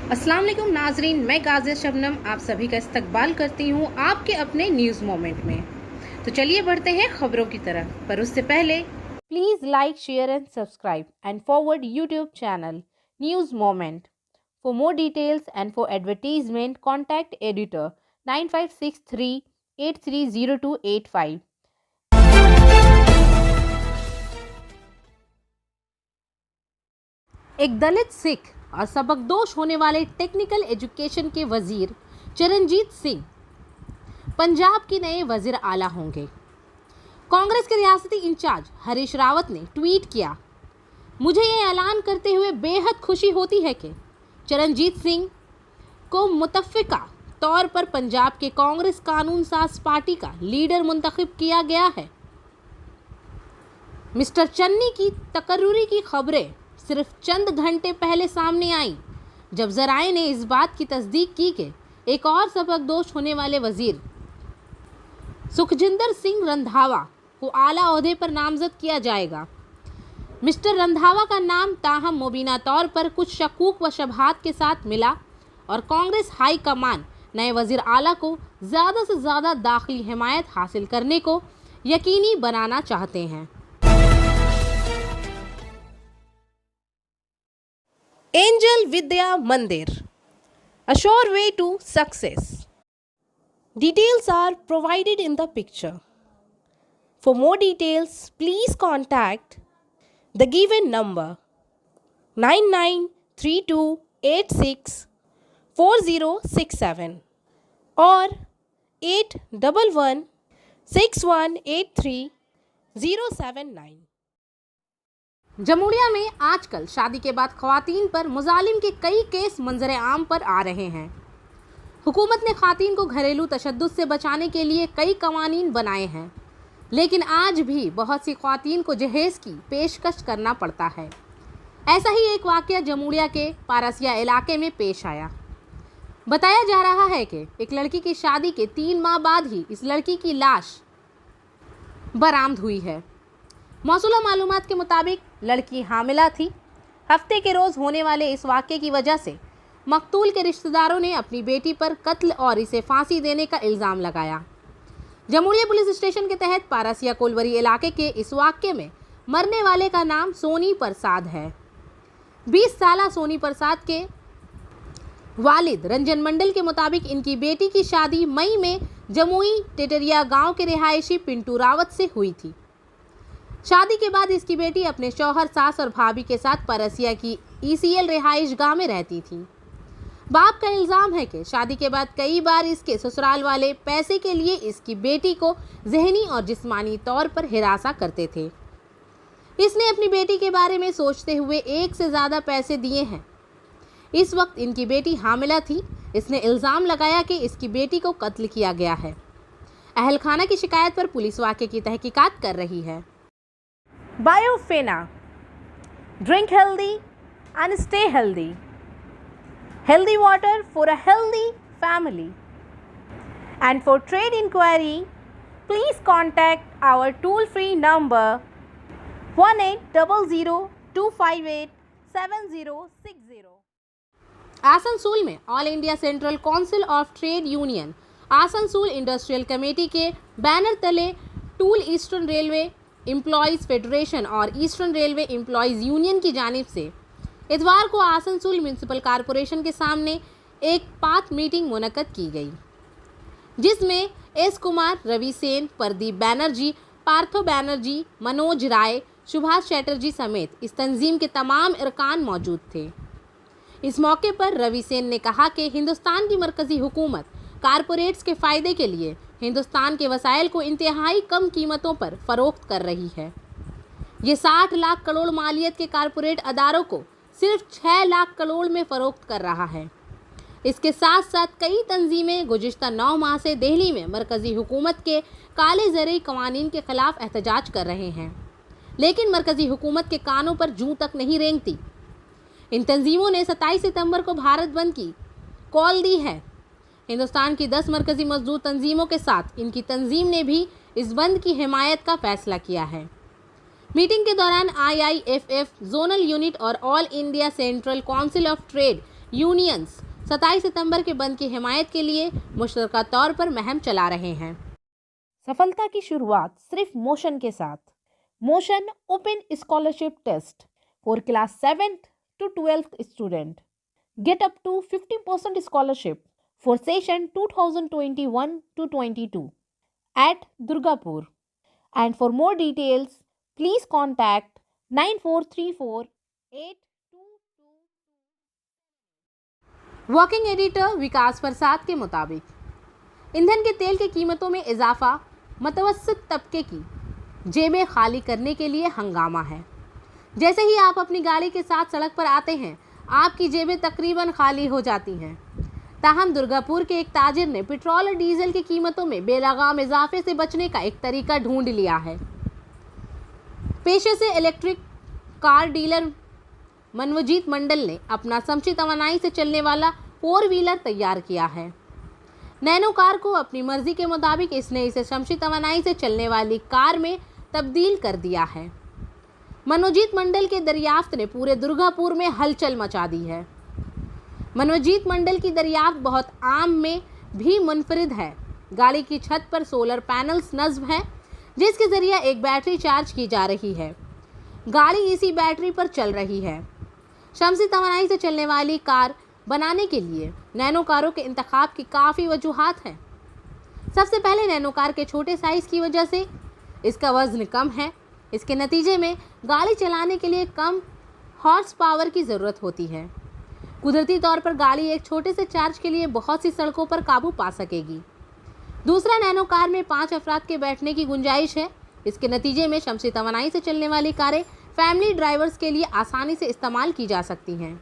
अस्सलाम वालेकुम नाजरीन, मैं गाज़िया शबनम आप सभी का इस्तकबाल करती हूँ आपके अपने न्यूज़ मोमेंट में। तो चलिए बढ़ते हैं खबरों की तरफ, पर उससे पहले please like, share and subscribe and forward YouTube channel news moment. For more details and for advertisement contact editor 9563830285। एक दलित सिख और सबकदोश होने वाले टेक्निकल एजुकेशन के वजीर चरणजीत सिंह पंजाब के नए वजीर आला होंगे। कांग्रेस के रियासती इंचार्ज हरीश रावत ने ट्वीट किया, मुझे ये ऐलान करते हुए बेहद खुशी होती है कि चरणजीत सिंह को मुतफ़िका तौर पर पंजाब के कांग्रेस कानून साज पार्टी का लीडर मुंतखब किया गया है। मिस्टर चन्नी की तकर्रुरी की खबरें सिर्फ चंद घंटे पहले सामने आई, जब ज़राए ने इस बात की तस्दीक की कि एक और सबकदोश होने वाले वजीर सुखजिंदर सिंह रंधावा को आला ओहदे पर नामजद किया जाएगा। मिस्टर रंधावा का नाम ताहम मुबीना तौर पर कुछ शकूक व शबहात के साथ मिला और कांग्रेस हाई कमान नए वजीर आला को ज़्यादा से ज़्यादा दाखिली हिमायत हासिल करने को यकीनी बनाना चाहते हैं। Angel Vidya Mandir, a sure way to success. Details are provided in the picture. For more details, please contact the given number 9932864067 or 8116183079. Jamuria में आजकल शादी के बाद ख़वातीन पर मुजालिम के कई केस मंजरे आम पर आ रहे हैं। हुकूमत ने ख़वातीन को घरेलू तशद्दुद से बचाने के लिए कई कवानीन बनाए हैं, लेकिन आज भी बहुत सी ख़वातीन को जहेज़ की पेशकश करना पड़ता है। ऐसा ही एक वाक़या जमुड़िया के पारसिया इलाके में पेश आया। बताया जा रहा है कि एक लड़की की शादी के 3 माह बाद ही इस लड़की की लाश बरामद हुई है। मौसूला मालूमात के मुताबिक लड़की हामिला थी। हफ्ते के रोज़ होने वाले इस वाक़े की वजह से मकतूल के रिश्तेदारों ने अपनी बेटी पर कत्ल और इसे फांसी देने का इल्ज़ाम लगाया। जमुड़िया पुलिस स्टेशन के तहत पारसिया कोलवरी इलाके के इस वाक़े में मरने वाले का नाम सोनी प्रसाद है। 20 साला सोनी प्रसाद के वालिद रंजन मंडल के मुताबिक इनकी बेटी की शादी मई में जमुई टेटरिया गाँव के रिहायशी पिंटू रावत से हुई थी। शादी के बाद इसकी बेटी अपने शौहर, सास और भाभी के साथ परसिया की ECL रिहाइश गाह में रहती थी। बाप का इल्ज़ाम है कि शादी के बाद कई बार इसके ससुराल वाले पैसे के लिए इसकी बेटी को ज़हनी और जिस्मानी तौर पर हिरासा करते थे। इसने अपनी बेटी के बारे में सोचते हुए एक से ज़्यादा पैसे दिए हैं। इस वक्त इनकी बेटी हामिला थी। इसने इल्ज़ाम लगाया कि इसकी बेटी को कत्ल किया गया है। अहल खाना की शिकायत पर पुलिस वाक़े की तहकीकात कर रही है। Biofena, drink healthy and stay healthy. Healthy water for a healthy family. And for trade inquiry, please contact our toll-free number 1800-258-7060. Asansol में all India central council of trade union Asansol industrial committee के banner तले tool eastern railway employees federation और eastern railway employees union की जानिब से इतवार को Asansol municipal corporation के सामने एक पाथ मीटिंग मुनक्कद की गई, जिसमें एस कुमार, रवि सेन, प्रदीप बैनर्जी, पार्थो बैनर्जी, मनोज राय, सुभाष चैटर्जी समेत इस तंजीम के तमाम अरकान मौजूद थे। इस मौके पर रवि सेन ने कहा कि हिंदुस्तान की मरकज़ी हुकूमत कारपोरेट्स के फ़ायदे के लिए हिंदुस्तान के वसाइल को इंतहाई कम कीमतों पर फ़रोख्त कर रही है। ये 60 लाख करोड़ मालियत के कारपोरेट अदारों को सिर्फ 6 लाख करोड़ में फ़रोख्त कर रहा है। इसके साथ साथ कई तंजीमें गुज़िश्ता 9 माह से दिल्ली में मरकज़ी हुकूमत के काले ज़रई कवानीन के ख़िलाफ़ एहतजाज कर रहे हैं, लेकिन मरकज़ी हुकूमत के कानों पर जूं तक नहीं रेंगती। इन तंजीमों ने 27 सितंबर को भारत बंद की कॉल दी है। हिंदुस्तान की 10 मरकज़ी मजदूर तंजीमों के साथ इनकी तंजीम ने भी इस बंद की हिमायत का फैसला किया है। मीटिंग के दौरान IIFF जोनल यूनिट और all India central council of trade unions 27 सितंबर के बंद की हिमायत के लिए मुश्तरका तौर पर मुहिम चला रहे हैं। सफलता की शुरुआत सिर्फ मोशन के साथ। Motion open scholarship test for class 7th to 12th student. Get up to 50% scholarship for session 2021 to 22 at Durgapur. And for more details, please contact 94348222। Working editor Vikas Prasad के मुताबिक ईंधन के तेल की कीमतों में इजाफा मुतवस्सित तबके की जेबें खाली करने के लिए हंगामा है। जैसे ही आप अपनी गाड़ी के साथ सड़क पर आते हैं, आपकी जेबें तकरीबन खाली हो जाती हैं। ताहम दुर्गापुर के एक ताजिर ने पेट्रोल और डीजल की कीमतों में बेलगाम इजाफे से बचने का एक तरीका ढूंढ लिया है। पेशे से इलेक्ट्रिक कार डीलर मनवजीत मंडल ने अपना समची तवानाई से चलने वाला 4 व्हीलर तैयार किया है। नैनो कार को अपनी मर्जी के मुताबिक इसने इसे शमसी तवानाई से चलने वाली कार में तब्दील कर दिया है। मनोजीत मंडल के दरियाफ्त ने पूरे दुर्गापुर में हलचल मचा दी है। मनोजीत मंडल की दरियाफ्त बहुत आम में भी मुनफरिद है। गाड़ी की छत पर सोलर पैनल्स नस्ब हैं, जिसके जरिए एक बैटरी चार्ज की जा रही है। गाड़ी इसी बैटरी पर चल रही है। शमसी तवानाई से चलने वाली कार बनाने के लिए नैनो कारों के इंतखाब की काफ़ी वजूहात हैं। सबसे पहले नैनो कार के छोटे साइज़ की वजह से इसका वज़न कम है। इसके नतीजे में गाड़ी चलाने के लिए कम हॉर्स पावर की ज़रूरत होती है। कुदरती तौर पर गाड़ी एक छोटे से चार्ज के लिए बहुत सी सड़कों पर काबू पा सकेगी। दूसरा, नैनो कार में 5 अफराद के बैठने की गुंजाइश है। इसके नतीजे में शमसी तवानाई से चलने वाली कारें फैमिली ड्राइवर्स के लिए आसानी से इस्तेमाल की जा सकती हैं।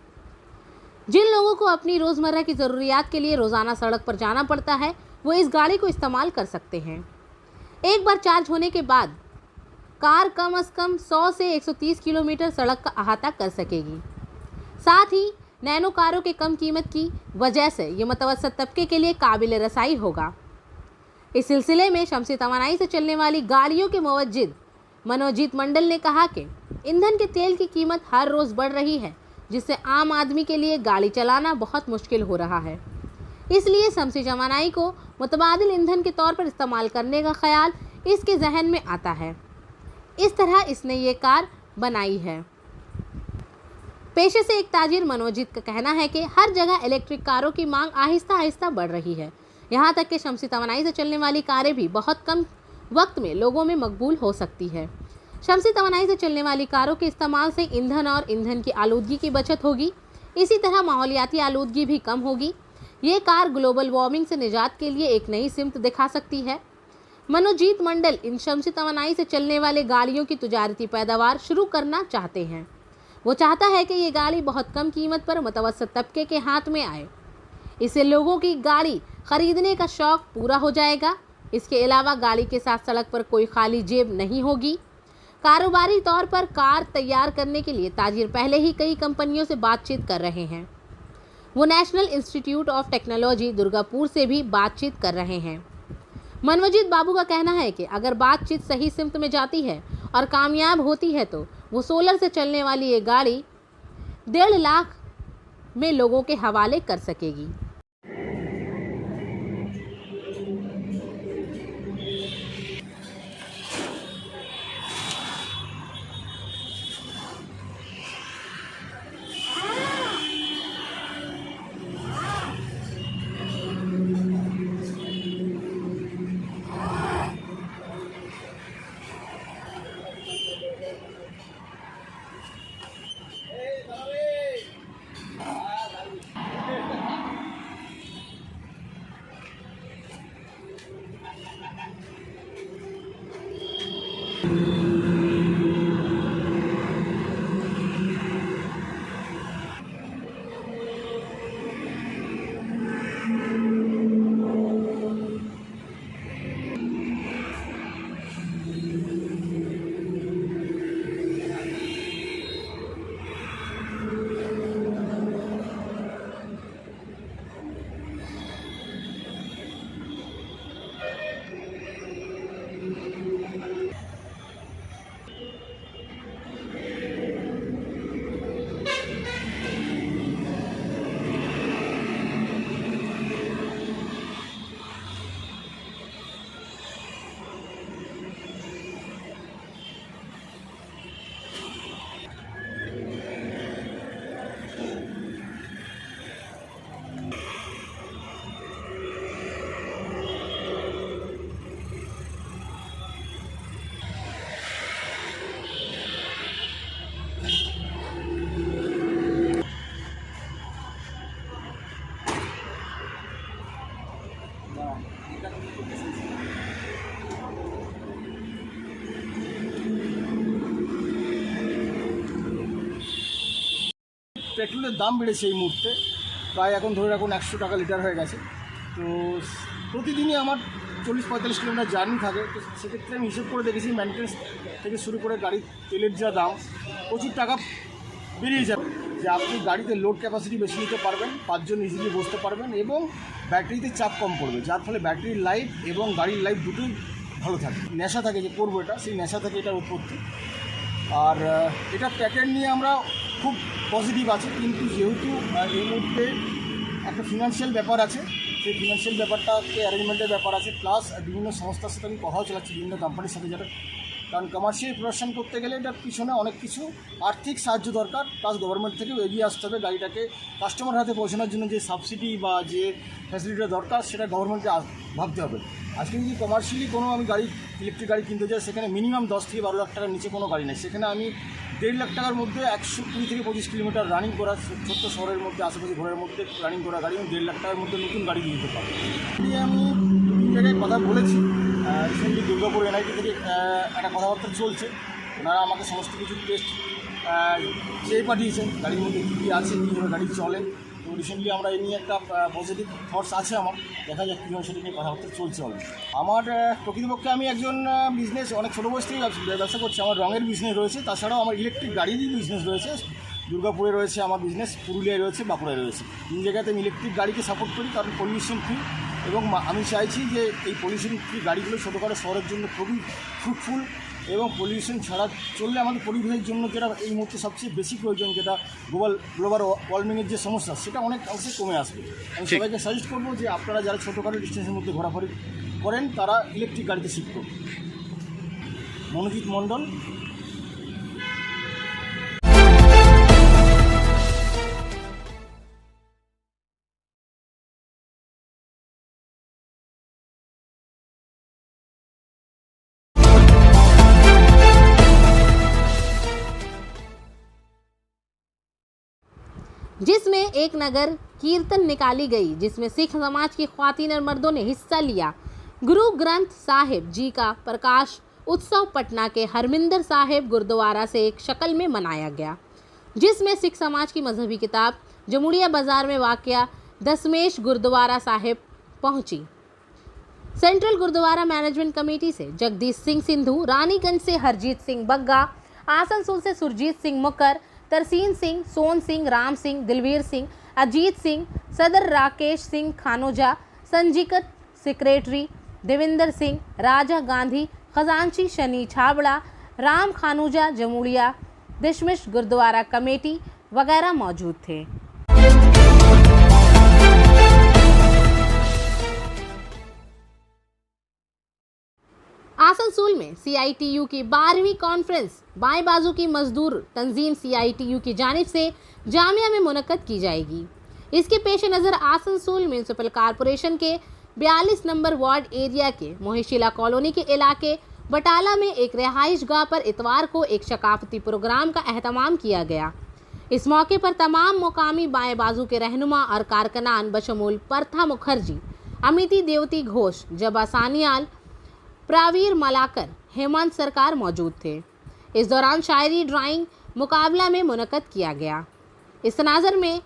जिन लोगों को अपनी रोज़मर्रा की ज़रूरियात के लिए रोज़ाना सड़क पर जाना पड़ता है, वो इस गाड़ी को इस्तेमाल कर सकते हैं। एक बार चार्ज होने के बाद कार कम से कम 100 से 130 किलोमीटर सड़क का अहाता कर सकेगी। साथ ही नैनो कारों के कम कीमत की वजह से ये मुतवस्सित तबके के लिए काबिल रसाई होगा। इस सिलसिले में शमसी तवानाई से चलने वाली गाड़ियों के मुवज्जिद मनोजीत मंडल ने कहा कि ईंधन के तेल की कीमत हर रोज़ बढ़ रही है, जिससे आम आदमी के लिए गाड़ी चलाना बहुत मुश्किल हो रहा है। इसलिए शमसी तवानाई को मुतबादिल ईंधन के तौर पर इस्तेमाल करने का ख्याल इसके जहन में आता है। इस तरह इसने ये कार बनाई है। पेशे से एक ताजिर मनोजीत का कहना है कि हर जगह इलेक्ट्रिक कारों की मांग आहिस्ता आहिस्ता बढ़ रही है। यहाँ तक कि शमसी तवानाई से चलने वाली कारें भी बहुत कम वक्त में लोगों में मकबूल हो सकती है। शमसी तवानाई से चलने वाली कारों के इस्तेमाल से ईंधन और ईंधन की आलूदगी की बचत होगी। इसी तरह माहौलियाती आलूदगी भी कम होगी। ये कार ग्लोबल वार्मिंग से निजात के लिए एक नई सिमत दिखा सकती है। मनोजीत मंडल इन शमसी तवानाई से चलने वाले गाड़ियों की तिजारती पैदावार शुरू करना चाहते हैं। वो चाहता है कि ये गाड़ी बहुत कम कीमत पर मुतवस्सित तबके के हाथ में आए। इससे लोगों की गाड़ी खरीदने का शौक़ पूरा हो जाएगा। इसके अलावा गाड़ी के साथ सड़क पर कोई खाली जेब नहीं होगी। कारोबारी तौर पर कार तैयार करने के लिए ताजिर पहले ही कई कंपनियों से बातचीत कर रहे हैं। वो national institute of technology Durgapur से भी बातचीत कर रहे हैं। मनवजीत बाबू का कहना है कि अगर बातचीत सही सिमत में जाती है और कामयाब होती है तो वो सोलर से चलने वाली ये गाड़ी 1.5 लाख में लोगों के हवाले कर सकेगी। পেট্রোলের দাম বেড়েছে এই মুহূর্তে, প্রায় এখন ধরে রাখুন 100 টাকা লিটার হয়ে গেছে। তো প্রতিদিনই আমার 40-45 কিলোমিটার জার্নি থাকে। তো সেক্ষেত্রে আমি হিসেব করে দেখেছি মেনটেন্স থেকে শুরু করে গাড়ির তেলের যা দাম, প্রচুর টাকা বেরিয়ে যাবে। যে আপনি গাড়িতে লোড ক্যাপাসিটি বেশি নিতে পারবেন, 5 জন ইজিলি বসতে পারবেন এবং ব্যাটারিতে চাপ কম পড়বে, যার ফলে ব্যাটারির লাইফ এবং গাড়ির লাইফ দুটোই ভালো থাকে। নেশা থাকে যে করবো এটা, সেই নেশা থেকে এটার উৎপত্তি। আর এটা প্যাকেট নিয়ে আমরা খুব পজিটিভ আছি, কিন্তু যেহেতু এই মুহূর্তে একটা ফিনান্সিয়াল ব্যাপার আছে, সেই ফিনান্সিয়াল ব্যাপারটাকে অ্যারেঞ্জমেন্টের ব্যাপার আছে, প্লাস বিভিন্ন সংস্থার সাথে আমি কথাও চালাচ্ছি, বিভিন্ন কোম্পানির সাথে, যারা কারণ কমার্শিয়াল প্রোডাকশন করতে গেলে এটার পিছনে অনেক কিছু আর্থিক সাহায্য দরকার, প্লাস গভর্নমেন্ট থেকেও এগিয়ে আসতে হবে। গাড়িটাকে কাস্টমার হাতে পৌঁছানোর জন্য যে সাবসিডি বা যে ফ্যাসিলিটিটা দরকার সেটা গভর্নমেন্টকে ভাবতে হবে। আজকে যদি কমার্শিয়ালি কোনো আমি গাড়ি, ইলেকট্রিক গাড়ি কিনতে যাই, সেখানে মিনিমাম 10 থেকে 12 লাখ টাকার নিচে কোনো গাড়ি নেই। সেখানে আমি 1.5 লাখ টাকার মধ্যে 120 থেকে 25 কিলোমিটার রানিং করা, ছোট্ট শহরের মধ্যে, আশেপাশে ঘরের মধ্যে রানিং করা গাড়ি আমি 1.5 লাখ টাকার মধ্যে নতুন গাড়ি দিতে পারবো। নিয়ে আমি দু জায়গায় কথা বলেছি। রিসেন্টলি দুর্গাপুর এনআইটি থেকে একটা কথাবার্তা চলছে। ওনারা আমাকে সমস্ত কিছু টেস্ট চেয়ে পাঠিয়েছেন, গাড়ির মধ্যে কী কী আছে, কীভাবে গাড়ি চলে। তো রিসেন্টলি আমরা এই নিয়ে একটা পজিটিভ থটস আছে আমার, দেখা যাক কীভাবে সেটা নিয়ে কথাবার্তা চলছে অনেক। আমার প্রকৃতপক্ষে আমি একজন বিজনেস অনেক ছোটো বয়স থেকে ব্যবসা করছি। আমার রঙের বিজনেস রয়েছে, তাছাড়াও আমার ইলেকট্রিক গাড়িরই বিজনেস রয়েছে। দুর্গাপুরে রয়েছে আমার বিজনেস, পুরুলিয়ায় রয়েছে, বাঁকুড়ায় রয়েছে। তিন জায়গাতে আমি ইলেকট্রিক গাড়িকে সাপোর্ট করি, কারণ পলিউশন ফ্রি, এবং আমি চাইছি যে এই পলিউশন ফ্রি গাড়িগুলো ছোটোখাটো শহরের জন্য খুবই ফ্রুটফুল, এবং পলিউশন ছাড়া চললে আমাদের পরিবেশের জন্য যেটা এই মুহূর্তে সবচেয়ে বেশি প্রয়োজন, যেটা গ্লোবাল ওয়ার্মিংয়ের যে সমস্যা, সেটা অনেক অংশে কমে আসবে। আমি সবাইকে সাজেস্ট করবো যে আপনারা যারা ছোটোখাটো ডিস্টেন্সের মধ্যে ঘোরাঘুরি করেন, তারা ইলেকট্রিক গাড়িতে শিফট করুন। মনোজিৎ মণ্ডল। जिसमें एक नगर कीर्तन निकाली गई, जिसमें सिख समाज की ख्वातीन और मर्दों ने हिस्सा लिया। गुरु ग्रंथ साहिब जी का प्रकाश उत्सव पटना के हरमिंदर साहिब गुरुद्वारा से एक शक्ल में मनाया गया, जिसमें सिख समाज की मजहबी किताब जमुड़िया बाजार में वाक़या दशमेश गुरुद्वारा साहिब पहुंची। सेंट्रल गुरुद्वारा मैनेजमेंट कमेटी से जगदीश सिंह सिंधु, रानीगंज से हरजीत सिंह बग्गा, आसनसोल से सुरजीत सिंह मुकर, तरसीन सिंह, सोन सिंह, राम सिंह, दिलवीर सिंह, अजीत सिंह, सदर राकेश सिंह खानोजा, संजीकत सेक्रेटरी देविंदर सिंह, राजा गांधी, खजांची शनि छाबड़ा, राम खानूजा जमुड़िया, दशमेश गुरुद्वारा कमेटी वगैरह मौजूद थे। आसनसोल में CITU की 12वीं कॉन्फ्रेंस बाएं बाजू की मजदूर तंजीम CITU की जानिब से जामिया में मुनक्कद की जाएगी। इसके पेश नज़र आसनसोल म्यूनसिपल कॉरपोरेशन के 42 नंबर वार्ड एरिया के मोहिशीला कॉलोनी के इलाके बटाला में एक रिहाइश गाह पर इतवार को एक सकाफती प्रोग्राम का एहतमाम किया गया। इस मौके पर तमाम मुकामी बाएं बाजू के रहनुमा और कारकनान बशमूल परथा मुखर्जी, अमिति देवती घोष, जबा सानियाल, प्रावीर मलाकर, हेमंत सरकार मौजूद थे। इस दौरान शायरी ड्राइंग मुकाबला में मुनक्कद किया गया। इस तनाज़र में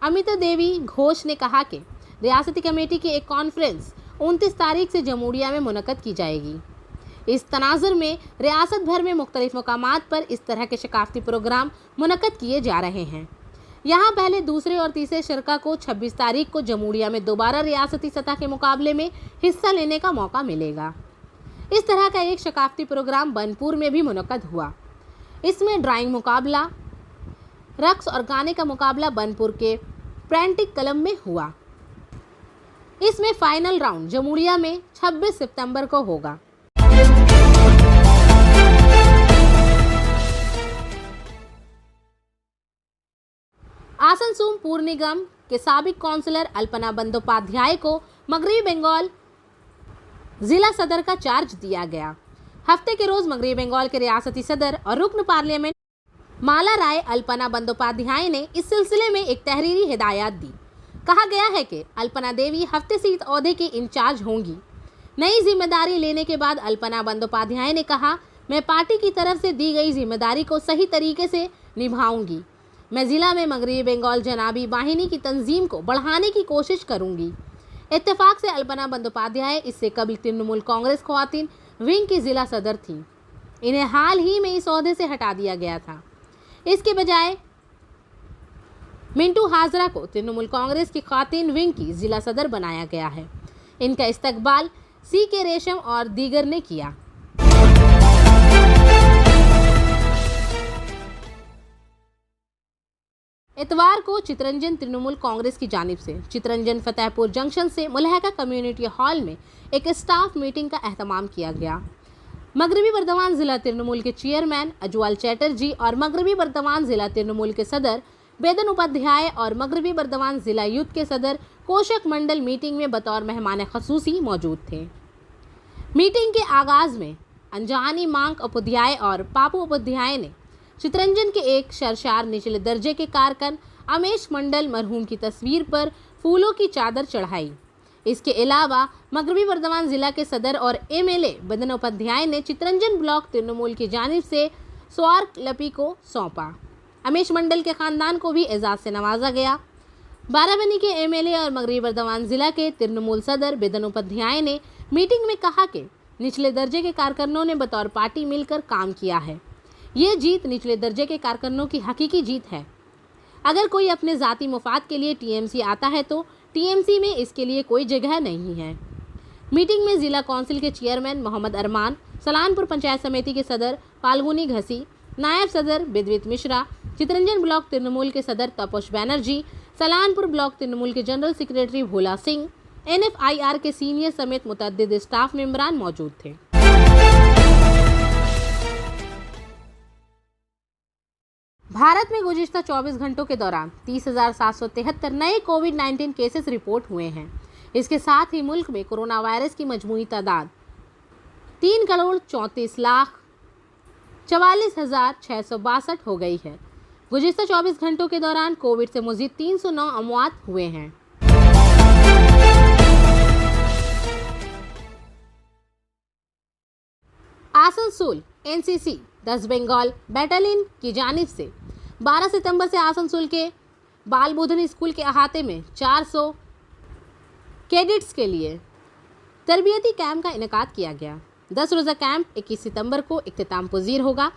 अमिता देवी घोष ने कहा कि रियासती कमेटी की एक कॉन्फ्रेंस 29 तारीख से जमुड़िया में मुनक्कद की जाएगी। इस तनाज़र में रियासत भर में मुख्तलिफ मकामात पर इस तरह के सकाफती प्रोग्राम मुनक्कद किए जा रहे हैं। यहाँ पहले, दूसरे और तीसरे शरका को 26 तारीख को जमुड़िया में दोबारा रियासती सतह के मुकाबले में हिस्सा लेने का मौका मिलेगा। इस तरह का एक सकाफती प्रोग्राम बनपुर में भी मुनक्कद हुआ। इसमें ड्राइंग मुकाबला, रक्स और गाने का मुकाबला बनपुर के प्रेंटिक क्लब में हुआ। इसमें फाइनल राउंड जमुड़िया में 26 सितंबर को होगा। आसनसोल पूर्व निगम के साबिक काउंसलर अल्पना बंदोपाध्याय को मगरबी बंगाल जिला सदर का चार्ज दिया गया। हफ्ते के रोज मगरबी बंगाल के रियासती सदर और रुकन पार्लियामेंट माला राय अल्पना बंदोपाध्याय ने इस सिलसिले में एक तहरीरी हिदायत दी। कहा गया है कि अल्पना देवी हफ्ते से इस ओहदे की इंचार्ज होंगी। नई जिम्मेदारी लेने के बाद अल्पना बंदोपाध्याय ने कहा, मैं पार्टी की तरफ से दी गई जिम्मेदारी को सही तरीके से निभाऊंगी। मैं ज़िला में मगरबी बंगाल जनाबी वाहिनी की तंजीम को बढ़ाने की कोशिश करूंगी। इत्तेफाक से अल्पना बंदोपाध्याय इससे कबल तृणमूल कांग्रेस खवातीन विंग की जिला सदर थीं। इन्हें हाल ही में इस ओहदे से हटा दिया गया था। इसके बजाय मिंटू हाजरा को तृणमूल कांग्रेस की खवातीन विंग की जिला सदर बनाया गया है। इनका इस्तकबाल CK रेशम और दीगर ने किया। इतवार को चितरंजन तृणमूल कांग्रेस की जानिब से चितरंजन फतेहपुर जंक्शन से मुलहका कम्युनिटी हॉल में एक स्टाफ मीटिंग का एहतमाम किया गया। मगरबी बर्दवान जिला तृणमूल के चेयरमैन अजवाल चैटर्जी और मगरबी बर्दवान जिला तृणमूल के सदर बेदन उपाध्याय और मगरबी बर्दवान जिला यूथ के सदर कोशक मंडल मीटिंग में बतौर मेहमान खसूसी मौजूद थे। मीटिंग के आगाज में अंजानी मांग उपाध्याय और पापू उपाध्याय ने चितरंजन के एक शर्शार निचले दर्जे के कारकन अमेश मंडल मरहूम की तस्वीर पर फूलों की चादर चढ़ाई। इसके अलावा मगरबी बर्दवान जिला के सदर और MLA बेदन उपाध्याय ने चितरंजन ब्लॉक तृणमूल की जानिब से स्वार्क लपी को सौंपा। अमेश मंडल के खानदान को भी एजाज से नवाजा गया। बाराबनी के MLA और मगरबी बर्दवान जिला के तृणमूल सदर बेदन उपाध्याय ने मीटिंग में कहा कि निचले दर्जे के कारकुनों ने बतौर पार्टी मिलकर काम किया है। ये जीत निचले दर्जे के कारकुनों की हकीकी जीत है। अगर कोई अपने ज़ाती मुफाद के लिए TMC आता है तो TMC में इसके लिए कोई जगह नहीं है। मीटिंग में जिला काउंसिल के चेयरमैन मोहम्मद अरमान, सलानपुर पंचायत समिति के सदर फाल्गुनी घसी, नायब सदर बिद्वित मिश्रा, चितरंजन ब्लॉक तृणमूल के सदर तपोश बैनर्जी, सलानपुर ब्लॉक तृणमूल के general secretary Bhola Singh, NFIR के सीनियर समेत मुतअद्दिद स्टाफ मेंबरान मौजूद थे। भारत में गुज़िश्ता 24 घंटों के दौरान 30,773 नए कोविड-19 केसेस रिपोर्ट हुए हैं। इसके साथ ही मुल्क में कोरोना वायरस की मजमूई तादाद 3,34,44,662 हो गई है। गुज़िश्ता 24 घंटों के दौरान कोविड से मज़ीद 309 अमवात हुए हैं। आसनसोल NCC 10 बंगाल बैटालियन की जानिब से 12 सितंबर से आसनसोल के बाल बोधन स्कूल के अहाते में 400 कैडेट्स के लिए तरबियती कैंप का इनेकाद किया गया। 10 रोज़ा कैंप 21 सितंबर को इख्तिताम पजीर होगा।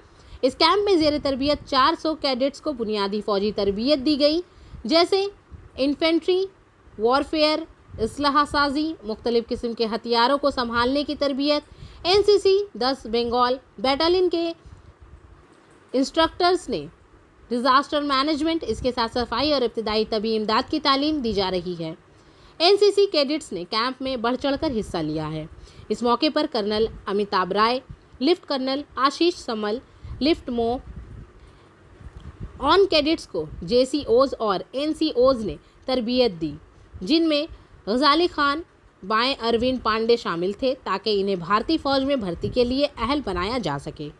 इस कैंप में ज़ेर तरबियत 400 कैडेट्स को बुनियादी फ़ौजी तरबियत दी गई, जैसे इन्फेंट्री, वॉरफेयर, इसलाह साजी, मुख्तलिफ़ किस्म के हथियारों को संभालने की तरबियत। NCC 10 बंगाल बैटालियन के इंस्ट्रक्टर्स ने डिज़ास्टर मैनेजमेंट, इसके साथ सफाई और इब्तदाई तबी इमदाद की तालीम दी जा रही है। NCC कैडेट्स ने कैंप में बढ़ चढ़कर हिस्सा लिया है। इस मौके पर कर्नल अमिताभ राय, लिफ्ट कर्नल आशीष समल, लिफ्ट मो ऑन कैडेट्स को JCOs और NCOs ने तरबियत दी, जिनमें गजाली खान, बाएं अरविंद पांडे शामिल थे, ताकि इन्हें भारतीय फौज में भर्ती के लिए अहल बनाया जा सके।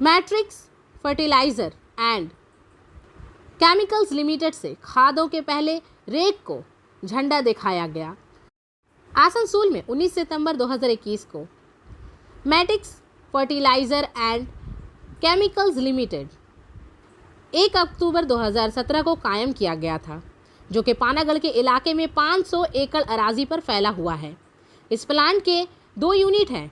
Matrix Fertilizer and chemicals Limited से खादों के पहले रेक को झंडा दिखाया गया। आसनसोल में 19 सितंबर 2021 को Matrix Fertilizer and chemicals Limited 1 अक्टूबर 2017 को कायम किया गया था, जो कि पानागढ़ के इलाके में 500 एकड़ अराजी पर फैला हुआ है। इस प्लांट के 2 यूनिट हैं।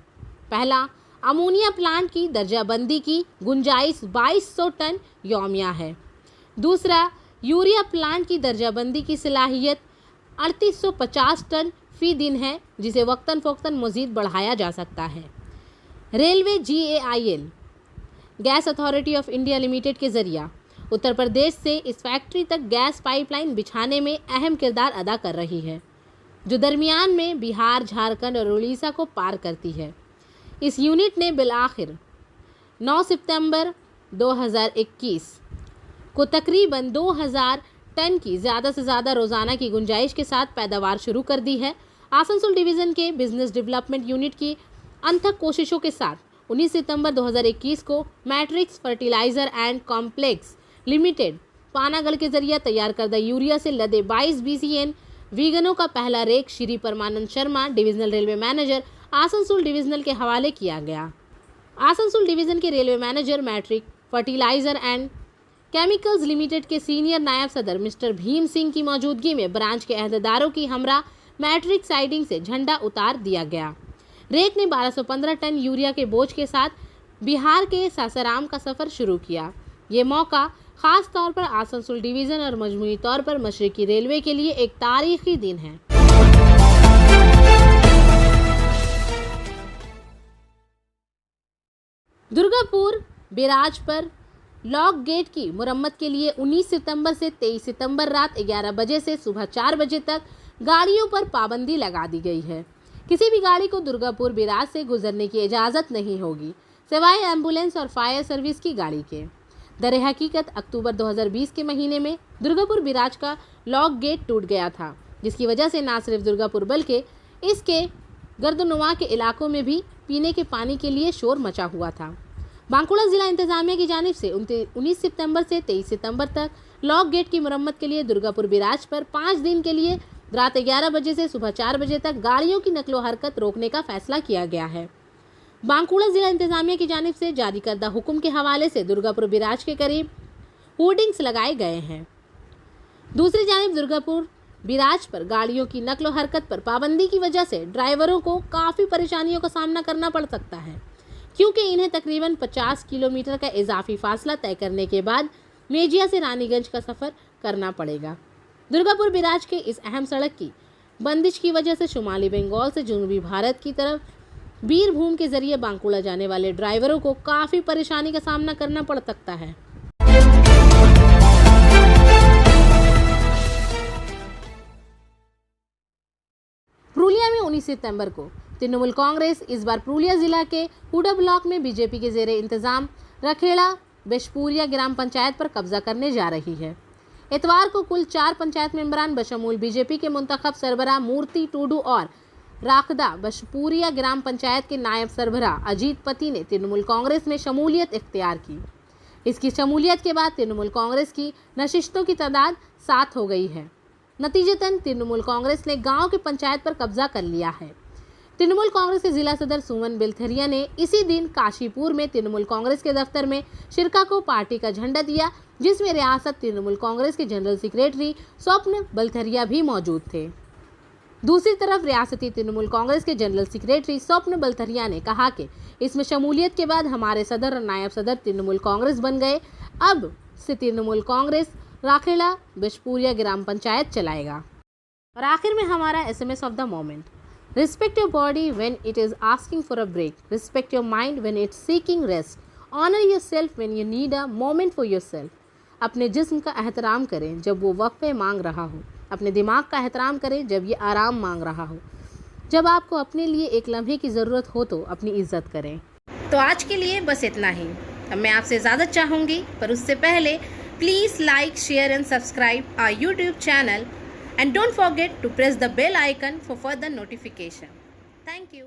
पहला, अमोनिया प्लांट की दर्जाबंदी की गुंजाइश 2200 टन यौमिया है। दूसरा, यूरिया प्लांट की दर्जाबंदी की सलाहियत 3850 टन फी दिन है, जिसे वक्तन फ़ौक्तन मज़ीद बढ़ाया जा सकता है। Railway GAIL gas authority of India limited के ज़रिया उत्तर प्रदेश से इस फैक्ट्री तक गैस पाइपलाइन बिछाने में अहम किरदार अदा कर रही है, जो दरमियान में बिहार, झारखंड और उड़ीसा को पार करती है। इस यूनिट ने बिलाखिर 9 सितंबर 2021 को तकरीबन 2000 टन की ज़्यादा से ज़्यादा रोज़ाना की गुंजाइश के साथ पैदावार शुरू कर दी है। आसनसोल डिवीज़न के बिजनेस डेवलपमेंट यूनिट की अनथक कोशिशों के साथ 19 सितंबर 2021 को matrix fertiliser and complex limited Panagarh के जरिए तैयार करदा यूरिया से लदे 22 BCN वीगनों का पहला rake Shri Parmanand Sharma, divisional railway manager, Asansol divisional के हवाले किया गया। आसनसोल डिवीजन के railway manager Matrix fertiliser and chemicals limited के सीनियर नायब सदर मिस्टर भीम सिंह की मौजूदगी में ब्रांच के अहदेदारों की हमरा मैट्रिक साइडिंग से झंडा उतार दिया गया। रेक ने 1215 टन यूरिया के बोझ के साथ बिहार के सासाराम का सफर शुरू किया। ये मौका खास तौर पर आसनसोल डिवीजन और मजमूई तौर पर मशरकी रेलवे के लिए एक तारीखी दिन है। दुर्गापुर बैराज पर लॉक गेट की मुरम्मत के लिए 19 सितंबर से 23 सितंबर रात 11 बजे से सुबह 4 बजे तक गाड़ियों पर पाबंदी लगा दी गई है। किसी भी गाड़ी को दुर्गापुर बैराज से गुजरने की इजाज़त नहीं होगी, सिवाय एम्बुलेंस और फायर सर्विस की गाड़ी के। दरहकीकत अक्टूबर 2020 के महीने में दुर्गापुर बैराज का लॉक गेट टूट गया था, जिसकी वजह से न सिर्फ दुर्गापुर बल्कि इसके गर्दनुमा के इलाकों में भी पीने के पानी के लिए शोर मचा हुआ था। बांकुड़ा जिला इंतजामिया की जानिब से 19 सितंबर से 23 सितंबर तक लॉक गेट की मुरम्मत के लिए दुर्गापुर बैराज पर 5 दिन के लिए रात 11 बजे से सुबह 4 बजे तक गाड़ियों की नकलो हरकत रोकने का फैसला किया गया है। बांकुड़ा जिला इंतजामिया की जानिब से जारी करदा हुक्म के हवाले से दुर्गापुर बैराज के करीब होर्डिंग्स लगाए गए हैं। दूसरी जानिब दुर्गापुर बैराज पर गाड़ियों की नकलो हरकत पर पाबंदी की वजह से ड्राइवरों को काफ़ी परेशानियों का सामना करना पड़ सकता है, क्योंकि इन्हें तकरीबन 50 किलोमीटर का इजाफी फासला तय करने के बाद मेजिया से रानीगंज का सफ़र करना पड़ेगा। दुर्गापुर बैराज के इस अहम सड़क की बंदिश की वजह से शुमाली बंगाल से जनूबी भारत की तरफ बीरभूम के जरिए बांकुड़ा जाने वाले ड्राइवरों को काफ़ी परेशानी का सामना करना पड़ सकता है। पुरुलिया में 19 सितंबर को तृणमूल कांग्रेस इस बार पुरुलिया जिला के हुडा ब्लॉक में बीजेपी के जेरे इंतजाम रखेड़ा बेशपुरिया ग्राम पंचायत पर कब्जा करने जा रही है। इतवार को कुल 4 पंचायत मेंबरान बशमूल बीजेपी के मुंतखब सरबराह मूर्ति टूडू और राखदा बशपुरिया ग्राम पंचायत के नायब सरबराह अजीत पति ने तृणमूल कांग्रेस में शमूलियत इख्तियार की। इसकी शमूलियत के बाद तृणमूल कांग्रेस की नशिस्तों की तादाद 7 हो गई है। नतीजतन तृणमूल कांग्रेस ने गांव के पंचायत पर कब्जा कर लिया है। तृणमूल कांग्रेस के जिला सदर सुमन बिलथरिया ने इसी दिन काशीपुर में तृणमूल कांग्रेस के दफ्तर में शिरका को पार्टी का झंडा दिया, जिसमें रियासत तृणमूल कांग्रेस के जनरल सेक्रेटरी स्वप्न बलथरिया भी मौजूद थे। दूसरी तरफ रियासती तृणमूल कांग्रेस के जनरल सेक्रेटरी स्वप्न बलथरिया ने कहा कि इसमें शमूलियत के बाद हमारे सदर और नायब सदर तृणमूल कांग्रेस बन गए। अब से तृणमूल कांग्रेस राखेड़ा बेशपुरिया ग्राम पंचायत चलाएगा। और आखिर में हमारा SMS of the moment: Respect your body when it is asking for a break. Respect your mind when it's seeking rest. Honor yourself when you need a moment for yourself. अपने जिस्म का एहतराम करें जब वो वक्फे मांग रहा हो। अपने दिमाग का एहतराम करें जब ये आराम मांग रहा हो। जब आपको अपने लिए एक लम्हे की ज़रूरत हो तो अपनी इज्जत करें। तो आज के लिए बस इतना ही। अब मैं आपसे इजाज़त चाहूँगी, पर उससे पहले please like, share and subscribe our YouTube channel. And don't forget to press the bell icon for further notification. Thank you.